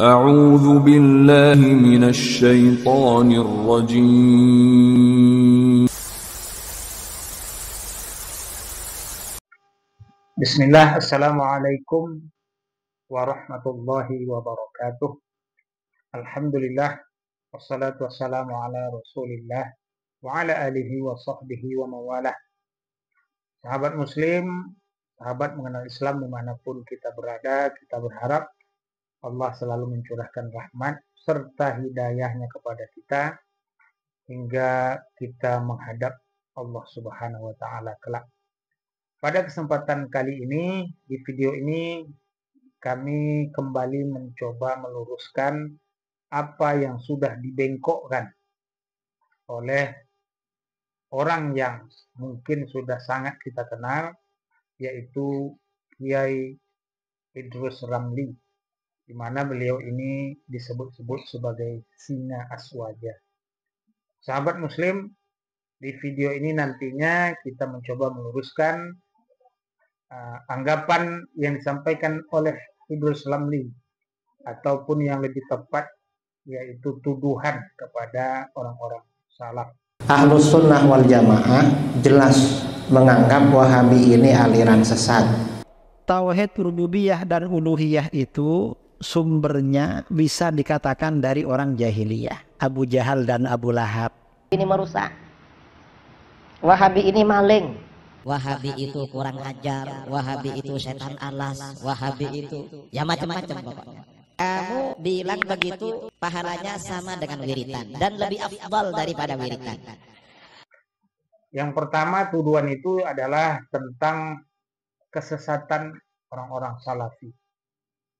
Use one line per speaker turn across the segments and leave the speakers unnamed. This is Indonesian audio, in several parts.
أعوذ بالله من الشيطان الرجيم.
Bismillah, Assalamualaikum warahmatullahi wabarakatuh. Alhamdulillah, wassalatu wassalamu ala rasulillah wa ala alihi wa sahbihi wa mawalah. Sahabat muslim, sahabat mengenal Islam dimanapun kita berada, kita berharap Allah selalu mencurahkan rahmat serta hidayahnya kepada kita hingga kita menghadap Allah Subhanahu wa Ta'ala kelak. Pada kesempatan kali ini, di video ini kami kembali mencoba meluruskan apa yang sudah dibengkokkan oleh orang yang mungkin sudah sangat kita kenal, yaitu Kiai Idrus Ramli, di mana beliau ini disebut-sebut sebagai singa aswaja. Sahabat muslim, di video ini nantinya kita mencoba meluruskan anggapan yang disampaikan oleh Idrus Ramli, ataupun yang lebih tepat yaitu tuduhan kepada orang-orang salaf.
Ahlus sunnah wal jamaah jelas menganggap Wahabi ini aliran sesat.
Tauhid rububiyah dan uluhiyah itu sumbernya bisa dikatakan dari orang jahiliyah, Abu Jahal dan Abu Lahab.
Ini merusak. Wahabi ini maling.
Wahabi itu kurang ajar, Wahabi itu setan alas, Wahabi itu ya macam-macam pokoknya. Kamu bilang begitu, pahalanya sama dengan wiritan dan lebih afdal daripada wiritan.
Yang pertama, tuduhan itu adalah tentang kesesatan orang-orang salafi.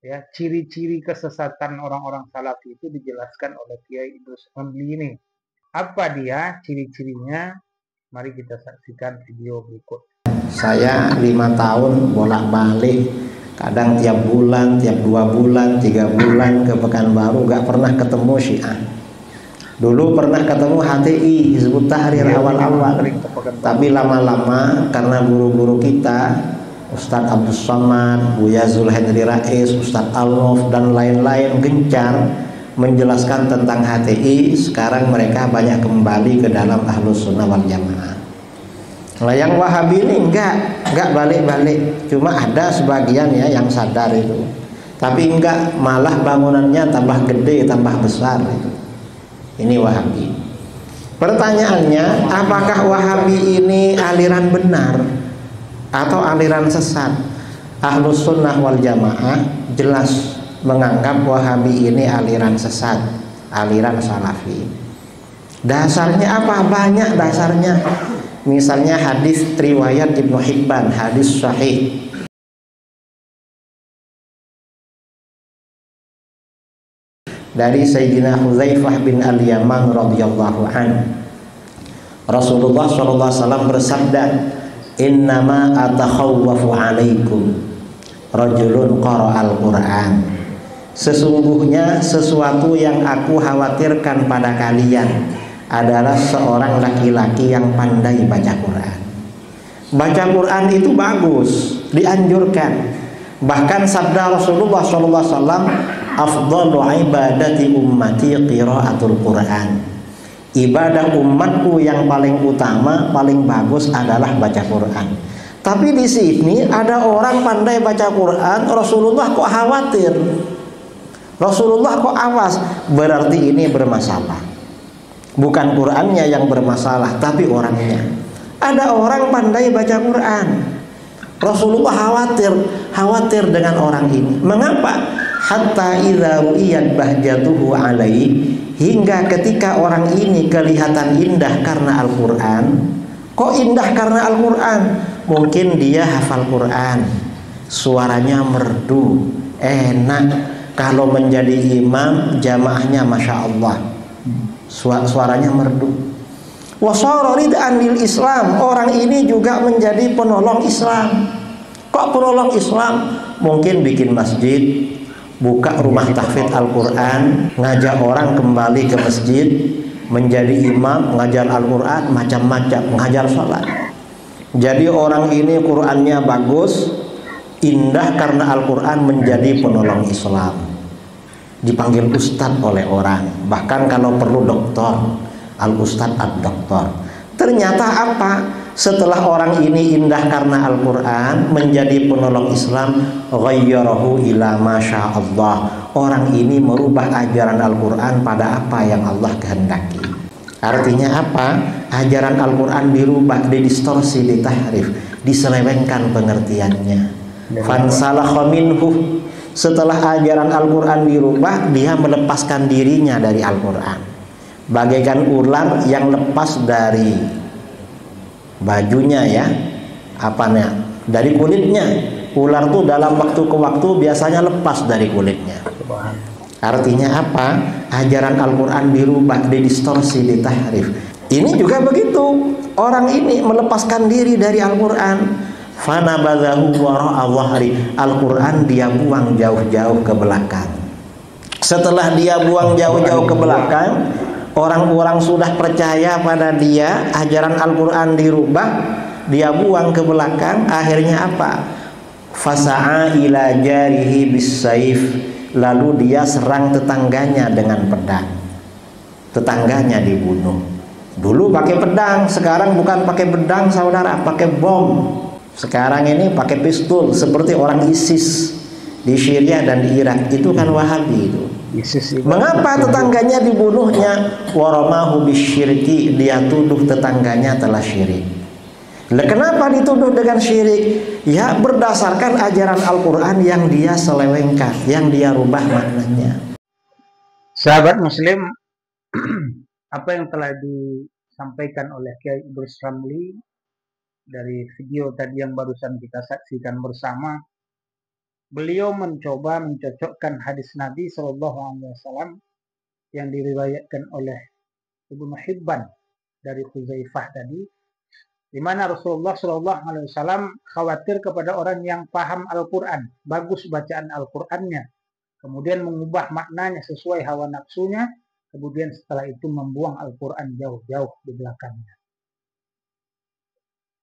Ya, ciri-ciri kesesatan orang-orang salafi itu dijelaskan oleh Kiai Idrus Ramli ini. Apa dia ciri-cirinya? Mari kita saksikan video berikut.
Saya 5 tahun bolak-balik, kadang tiap bulan, tiap 2 bulan, 3 bulan ke Pekanbaru, gak pernah ketemu Syiah. Dulu pernah ketemu HTI, Hizbut Tahrir awal-awal, tapi lama-lama karena guru-guru kita, Ustadz Abdul Somad, Buya Zulhendri Rais, Ustadz Al-Nof dan lain-lain gencar menjelaskan tentang HTI. Sekarang mereka banyak kembali ke dalam Ahlus Sunnah wal Jamaah. Nah, yang Wahabi ini enggak balik-balik, cuma ada sebagian ya yang sadar itu, tapi enggak, malah bangunannya tambah gede, tambah besar itu. Ini Wahabi. Pertanyaannya, apakah Wahabi ini aliran benar atau aliran sesat? Ahlus Sunnah wal Jamaah jelas menganggap Wahabi ini aliran sesat, aliran salafi. Dasarnya apa? Banyak dasarnya. Misalnya hadis riwayat Ibnu Hibban, hadis sahih. Dari Sayyidina Hudzaifah bin Al-Yaman radhiyallahu anhu. Rasulullah sallallahu alaihi wasallam bersabda, "Innama atakhawwafu 'alaikum rajulun qara'al Qur'an." Sesungguhnya sesuatu yang aku khawatirkan pada kalian adalah seorang laki-laki yang pandai baca Quran. Baca Quran itu bagus, dianjurkan. Bahkan sabda Rasulullah SAW, "Afdalu ibadati ummati qiraatul Quran." Ibadah umatku yang paling utama, paling bagus adalah baca Quran. Tapi di sini ada orang pandai baca Quran, Rasulullah kok khawatir. Rasulullah kok awas, berarti ini bermasalah. Bukan Qurannya yang bermasalah, tapi orangnya. Ada orang pandai baca Quran, Rasulullah khawatir dengan orang ini. Mengapa? Hatta idza ru'iyat bahjatuhu alaihi, hingga ketika orang ini kelihatan indah karena Al-Quran. Kok indah karena Al-Quran? Mungkin dia hafal Quran, suaranya merdu, enak. Kalau menjadi imam jamaahnya Masya Allah, suaranya merdu. Wasara rid'an lil Islam, orang ini juga menjadi penolong Islam. Kok penolong Islam? Mungkin bikin masjid, buka rumah tahfidz Al-Quran, ngajak orang kembali ke masjid, menjadi imam, ngajar Al-Quran, macam-macam, ngajar sholat. Jadi orang ini Qurannya bagus, indah karena Al-Quran, menjadi penolong Islam. dipanggil ustadz oleh orang, bahkan kalau perlu doktor, al ustadz ad doktor. Ternyata apa? Setelah orang ini indah karena Al-Quran, menjadi penolong Islam, ghayyarahu ila masya Allah. Orang ini merubah ajaran Al-Quran pada apa yang Allah kehendaki. Artinya apa? Ajaran Al-Quran dirubah, didistorsi, ditahrif, diselewengkan pengertiannya. Fansalakha minhu. Setelah ajaran Al-Quran dirubah, dia melepaskan dirinya dari Al-Quran, bagaikan ular yang lepas dari bajunya, ya, apanya, dari kulitnya. Ular tuh dalam waktu ke waktu biasanya lepas dari kulitnya. Artinya apa? Ajaran Al-Quran dirubah, didistorsi, ditahrif. Ini juga begitu. Orang ini melepaskan diri dari Al-Quran. Fanabadhahu wara'a dhahri. Al-Quran dia buang jauh-jauh ke belakang. Setelah dia buang jauh-jauh ke belakang, orang-orang sudah percaya pada dia, ajaran Al-Quran dirubah, dia buang ke belakang. Akhirnya apa? Fasa'a ila jarihi bis-saif. Lalu dia serang tetangganya dengan pedang. Tetangganya dibunuh. Dulu pakai pedang, sekarang bukan pakai pedang saudara, pakai bom. Sekarang ini pakai pistol seperti orang ISIS di Syria dan di Irak. Itu kan Wahabi itu. Mengapa tetangganya dibunuhnya? Waramahu bisyirki, dia tuduh tetangganya telah syirik. Kenapa dituduh dengan syirik? Ya berdasarkan ajaran Al-Quran yang dia selewengkan, yang dia rubah maknanya.
Sahabat Muslim, apa yang telah disampaikan oleh Kiai Idrus Ramli dari video tadi yang barusan kita saksikan bersama, beliau mencoba mencocokkan hadis Nabi SAW yang diriwayatkan oleh Ibnu Hibban dari Huzaifah tadi, di mana Rasulullah SAW khawatir kepada orang yang paham Al-Quran, bagus bacaan Al-Qurannya, kemudian mengubah maknanya sesuai hawa nafsunya, kemudian setelah itu membuang Al-Quran jauh-jauh di belakangnya.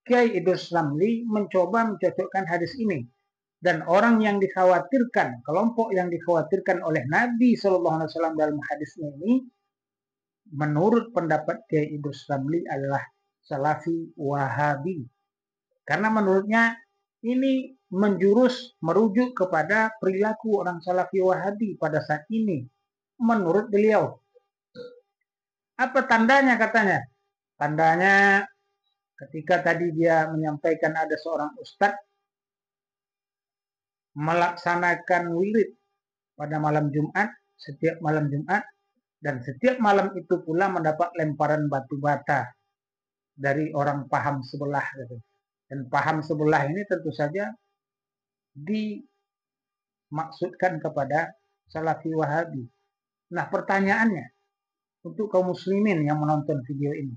Kiai Idrus Ramli mencoba mencocokkan hadis ini, dan orang yang dikhawatirkan, kelompok yang dikhawatirkan oleh Nabi SAW dalam hadisnya ini, menurut pendapat Kiai Idrus Ramli adalah Salafi Wahabi, karena menurutnya ini menjurus merujuk kepada perilaku orang Salafi Wahabi pada saat ini. Menurut beliau, apa tandanya katanya? Tandanya ketika tadi dia menyampaikan ada seorang ustadz melaksanakan wirid pada malam Jumat, setiap malam Jumat, dan setiap malam itu pula mendapat lemparan batu bata dari orang paham sebelah. Dan paham sebelah ini tentu saja dimaksudkan kepada Salafi Wahabi. Nah, pertanyaannya untuk kaum muslimin yang menonton video ini,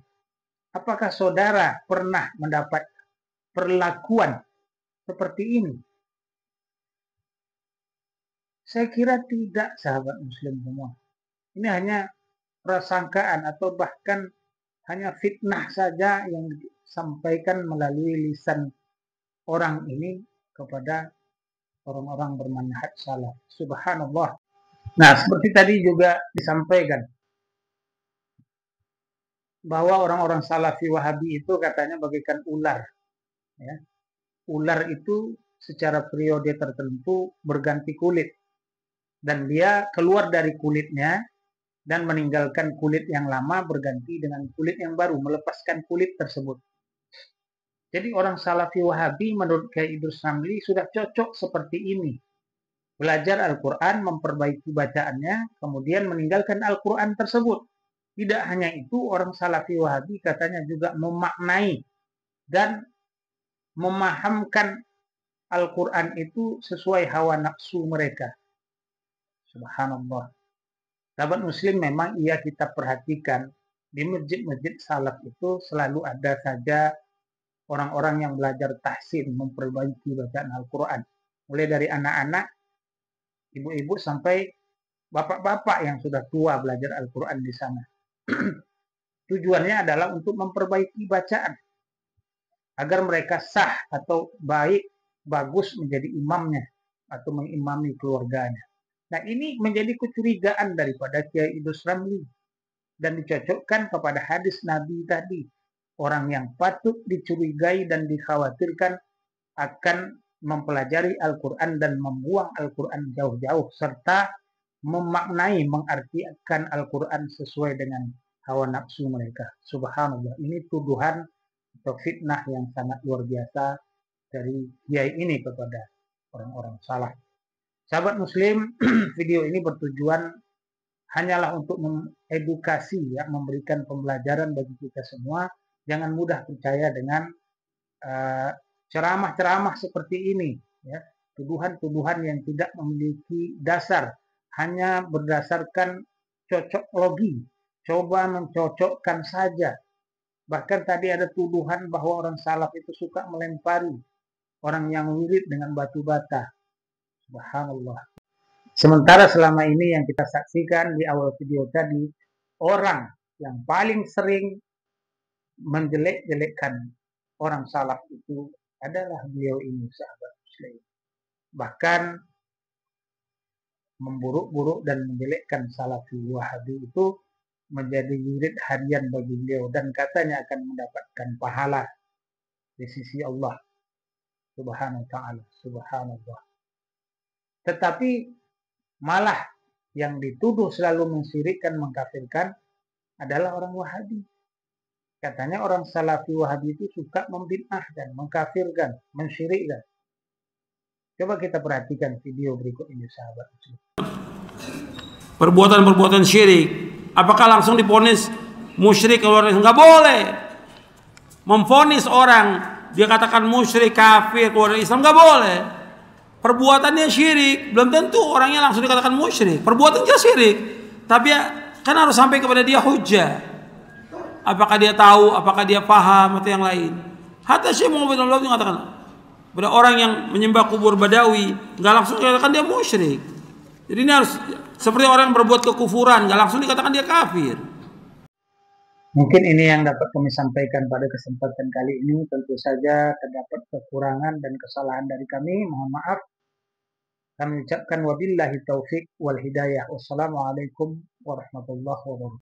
apakah saudara pernah mendapat perlakuan seperti ini? Saya kira tidak, sahabat muslim semua. Ini hanya prasangkaan atau bahkan hanya fitnah saja yang disampaikan melalui lisan orang ini kepada orang-orang bermanhaj salaf. Subhanallah. Nah, seperti tadi juga disampaikan bahwa orang-orang Salafi Wahabi itu katanya bagaikan ular. Ya. Ular itu secara periode tertentu berganti kulit, dan dia keluar dari kulitnya dan meninggalkan kulit yang lama berganti dengan kulit yang baru, melepaskan kulit tersebut. Jadi orang Salafi Wahabi menurut Kiai Idrus Ramli sudah cocok seperti ini. Belajar Al-Quran, memperbaiki bacaannya, kemudian meninggalkan Al-Quran tersebut. Tidak hanya itu, orang Salafi Wahabi katanya juga memaknai dan memahamkan Al-Quran itu sesuai hawa nafsu mereka. Subhanallah. Sahabat muslim, memang iya kita perhatikan di masjid-masjid salaf itu selalu ada saja orang-orang yang belajar tahsin, memperbaiki bacaan Al-Quran. Mulai dari anak-anak, ibu-ibu sampai bapak-bapak yang sudah tua belajar Al-Quran di sana. Tujuannya adalah untuk memperbaiki bacaan agar mereka sah atau baik, bagus menjadi imamnya atau mengimami keluarganya. Nah, ini menjadi kecurigaan daripada Kiai Idrus Ramli dan dicocokkan kepada hadis Nabi tadi. Orang yang patut dicurigai dan dikhawatirkan akan mempelajari Al-Quran dan membuang Al-Quran jauh-jauh serta memaknai, mengartikan Al-Quran sesuai dengan hawa nafsu mereka. Subhanallah, ini tuduhan atau fitnah yang sangat luar biasa dari kiai ini kepada orang-orang salah. Sahabat muslim, video ini bertujuan hanyalah untuk mengedukasi, ya, memberikan pembelajaran bagi kita semua. Jangan mudah percaya dengan ceramah-ceramah seperti ini, ya. Tuduhan-tuduhan yang tidak memiliki dasar, hanya berdasarkan cocok logi, coba mencocokkan saja. Bahkan tadi ada tuduhan bahwa orang salaf itu suka melempari orang yang wirid dengan batu bata. Subhanallah. Sementara selama ini yang kita saksikan di awal video tadi, orang yang paling sering menjelek-jelekkan orang salaf itu adalah beliau ini, sahabat muslim. Bahkan memburuk-buruk dan menjelekkan Salafi Wahabi itu menjadi wirid harian bagi beliau dan katanya akan mendapatkan pahala di sisi Allah Subhanahu wa taala. Subhanallah. Tetapi malah yang dituduh selalu mensyirikkan, mengkafirkan adalah orang Wahabi. Katanya orang Salafi Wahabi itu suka membid'ahkan, mengkafirkan, mensyirikkan. Coba kita perhatikan video berikut ini, sahabat.
Perbuatan-perbuatan syirik, apakah langsung divonis musyrik keluar Islam? Nggak boleh. Memvonis orang dia katakan musyrik, kafir, keluar dari Islam, nggak boleh. Perbuatannya syirik, belum tentu orangnya langsung dikatakan musyrik. Perbuatannya syirik, tapi kan harus sampai kepada dia hujah. Apakah dia tahu, apakah dia paham atau yang lain. Hatta Syekh Muhammad bin Abdul mengatakan, pada orang yang menyembah kubur Badawi, nggak langsung dikatakan dia musyrik. Jadi ini harus seperti orang yang berbuat kekufuran, nggak langsung dikatakan dia kafir.
Mungkin ini yang dapat kami sampaikan pada kesempatan kali ini. Tentu saja terdapat kekurangan dan kesalahan dari kami. Mohon maaf. Kami ucapkan wabillahi taufik wal hidayah. Wassalamualaikum warahmatullahi wabarakatuh.